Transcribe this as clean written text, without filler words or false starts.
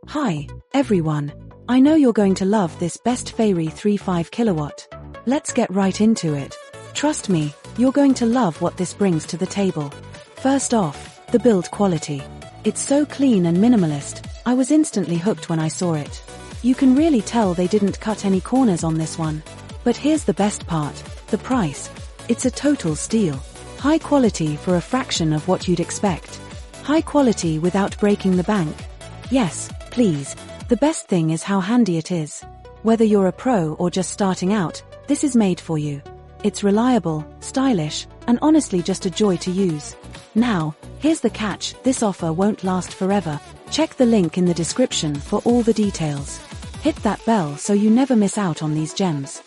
Hi, everyone. I know you're going to love this best feyree 3.5KW. Let's get right into it. Trust me, you're going to love what this brings to the table. First off, the build quality. It's so clean and minimalist, I was instantly hooked when I saw it. You can really tell they didn't cut any corners on this one. But here's the best part, the price. It's a total steal. High quality for a fraction of what you'd expect. High quality without breaking the bank. Yes, please. The best thing is how handy it is. Whether you're a pro or just starting out, this is made for you. It's reliable, stylish, and honestly just a joy to use. Now, here's the catch, this offer won't last forever. Check the link in the description for all the details. Hit that bell so you never miss out on these gems.